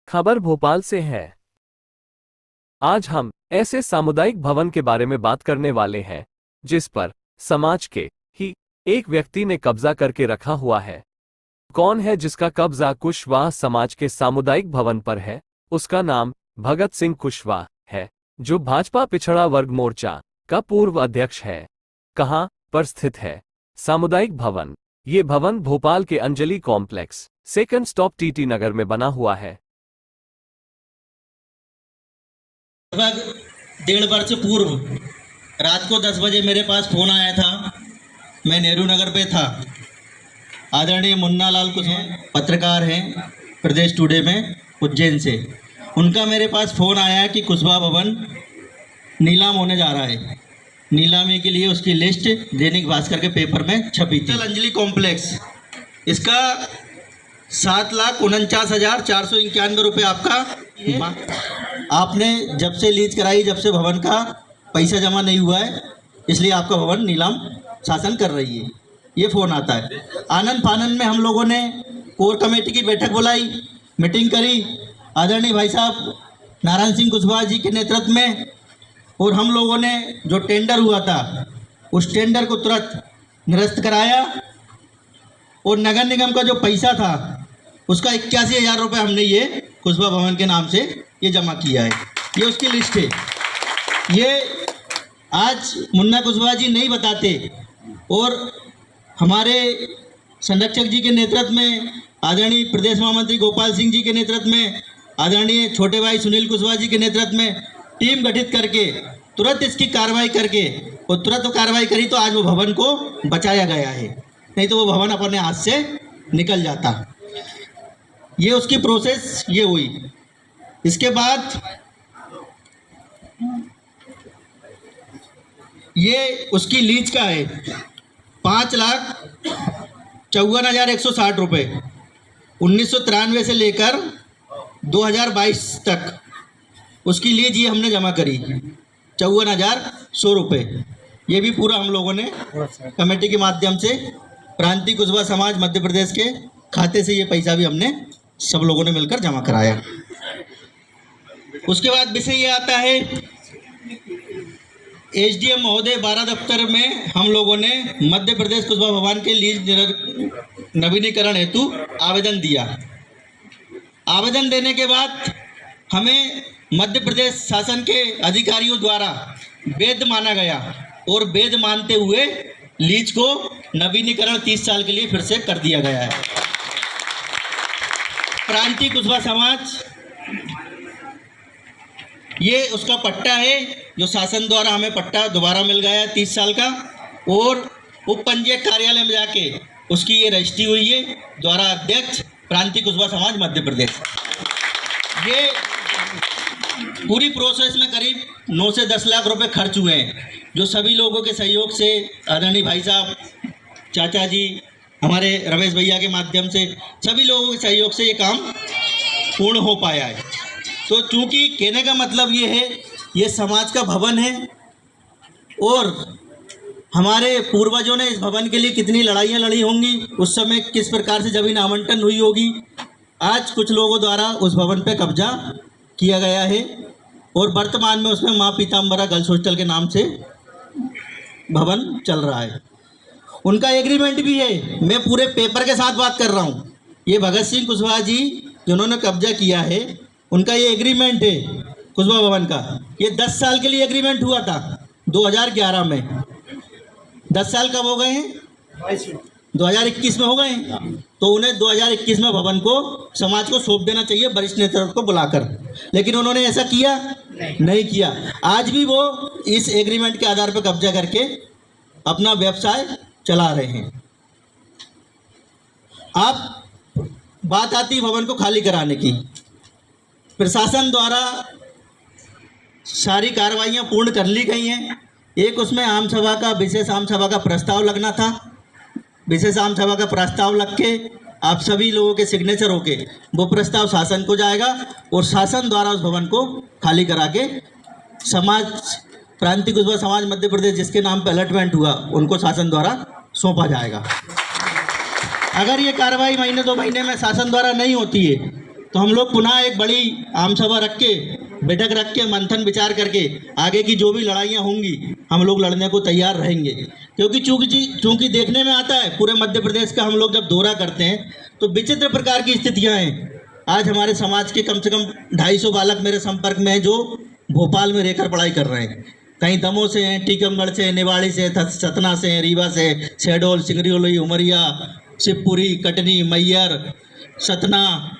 खबर भोपाल से है। आज हम ऐसे सामुदायिक भवन के बारे में बात करने वाले हैं जिस पर समाज के ही एक व्यक्ति ने कब्जा करके रखा हुआ है। कौन है जिसका कब्जा कुशवाहा समाज के सामुदायिक भवन पर है? उसका नाम भगत सिंह कुशवाहा है, जो भाजपा पिछड़ा वर्ग मोर्चा का पूर्व अध्यक्ष है। कहां पर स्थित है सामुदायिक भवन? ये भवन भोपाल के Anjali complex second stop TT Nagar में बना हुआ है। लगभग 1.5 वर्ष पूर्व रात को 10 बजे मेरे पास फ़ोन आया था। मैं नेहरू नगर पे था। आदरणीय मुन्ना लाल कुशवाहा पत्रकार हैं प्रदेश टुडे में उज्जैन से। उनका मेरे पास फ़ोन आया कि कुशवाहा भवन नीलाम होने जा रहा है। नीलामी के लिए उसकी लिस्ट दैनिक भास्कर के पेपर में छपी थी। अंजलि कॉम्प्लेक्स, इसका 7,49,491 रुपये आपका आपने जब से लीज कराई, जब से भवन का पैसा जमा नहीं हुआ है, इसलिए आपका भवन नीलाम शासन कर रही है। ये फ़ोन आता है। आनंद फानंद में हम लोगों ने कोर कमेटी की बैठक बुलाई, मीटिंग करी आदरणीय भाई साहब नारायण सिंह कुशवाहा जी के नेतृत्व में, और हम लोगों ने जो टेंडर हुआ था उस टेंडर को तुरंत निरस्त कराया, और नगर निगम का जो पैसा था उसका 81,000 रुपये हमने ये कुशवाहा भवन के नाम से ये जमा किया है। ये उसकी लिस्ट है। ये आज मुन्ना कुशवाहा जी नहीं बताते, और हमारे संरक्षक जी के नेतृत्व में, आदरणीय प्रदेश महामंत्री गोपाल सिंह जी के नेतृत्व में, आदरणीय छोटे भाई सुनील कुशवाहा जी के नेतृत्व में टीम गठित करके तुरंत इसकी कार्रवाई करके, और तुरंत वो कार्रवाई करी तो आज वो भवन को बचाया गया है, नहीं तो वो भवन अपने हाथ से निकल जाता। ये उसकी प्रोसेस ये हुई। इसके बाद ये उसकी लीज का है 5,54,160 रुपये। 1993 से लेकर 2022 तक उसकी लीज ये हमने जमा करी 54,100 रुपये। ये भी पूरा हम लोगों ने कमेटी के माध्यम से प्रांतीय कुशवाहा समाज मध्य प्रदेश के खाते से ये पैसा भी हमने सब लोगों ने मिलकर जमा कराया। उसके बाद विषय ये आता है, एसडीएम महोदय 12 दफ्तर में हम लोगों ने मध्य प्रदेश कुशवाहा भवन के लीज नवीनीकरण हेतु आवेदन दिया। आवेदन देने के बाद हमें मध्य प्रदेश शासन के अधिकारियों द्वारा वैध माना गया, और वैध मानते हुए लीज को नवीनीकरण 30 साल के लिए फिर से कर दिया गया है। प्रांतीय कुशवाहा समाज ये उसका पट्टा है, जो शासन द्वारा हमें पट्टा दोबारा मिल गया है 30 साल का, और उप पंजीयक कार्यालय में जाके उसकी ये रजिस्ट्री हुई है, द्वारा अध्यक्ष प्रांतीय कुशवाहा समाज मध्य प्रदेश। ये पूरी प्रोसेस में करीब 9 से 10 लाख रुपए खर्च हुए हैं, जो सभी लोगों के सहयोग से, आदरणीय भाई साहब, चाचा जी, हमारे रमेश भैया के माध्यम से, सभी लोगों के सहयोग से ये काम पूर्ण हो पाया है। तो चूँकि कहने का मतलब ये है, ये समाज का भवन है, और हमारे पूर्वजों ने इस भवन के लिए कितनी लड़ाइयाँ लड़ी होंगी, उस समय किस प्रकार से जमीन आवंटन हुई होगी। आज कुछ लोगों द्वारा उस भवन पर कब्जा किया गया है, और वर्तमान में उसमें माँ पीताम्बरा गर्ल्स हॉस्टल के नाम से भवन चल रहा है। उनका एग्रीमेंट भी है, मैं पूरे पेपर के साथ बात कर रहा हूँ। ये भगत सिंह कुशवाहा जी जिन्होंने कब्जा किया है, उनका ये एग्रीमेंट है कुशवाहा भवन का। ये 10 साल के लिए एग्रीमेंट हुआ था 2011 में। 10 साल कब हो गए हैं? 2021 में हो गए हैं। तो उन्हें 2021 में भवन को समाज को सौंप देना चाहिए वरिष्ठ नेतृत्व को बुलाकर, लेकिन उन्होंने ऐसा किया नहीं किया। आज भी वो इस एग्रीमेंट के आधार पर कब्जा करके अपना व्यवसाय चला रहे हैं। आप बात आती भवन को खाली कराने की, प्रशासन द्वारा सारी कार्रवाइयाँ पूर्ण कर ली गई हैं। एक उसमें आम सभा का, विशेष आम सभा का प्रस्ताव लगना था। विशेष आम सभा का प्रस्ताव लग के आप सभी लोगों के सिग्नेचर होके वो प्रस्ताव शासन को जाएगा, और शासन द्वारा उस भवन को खाली करा के समाज, प्रांतीय कुशवाहा समाज मध्य प्रदेश जिसके नाम पर अलॉटमेंट हुआ, उनको शासन द्वारा सौंपा जाएगा। अगर ये कार्रवाई महीने 2 महीने में शासन द्वारा नहीं होती है तो हम लोग पुनः एक बड़ी आम सभा रख के, बैठक रख के, मंथन विचार करके आगे की जो भी लड़ाइयाँ होंगी हम लोग लड़ने को तैयार रहेंगे। क्योंकि चूंकि देखने में आता है पूरे मध्य प्रदेश का हम लोग जब दौरा करते हैं तो विचित्र प्रकार की स्थितियाँ हैं। आज हमारे समाज के कम से कम 250 बालक मेरे संपर्क में हैं जो भोपाल में रहकर पढ़ाई कर रहे हैं। कहीं दमोह से हैं, टीकमगढ़ से, निवाड़ी से, सतना से, रीवा से, शहडोल, सिंगरौली, उमरिया, शिवपुरी, कटनी, मैयर, सतना,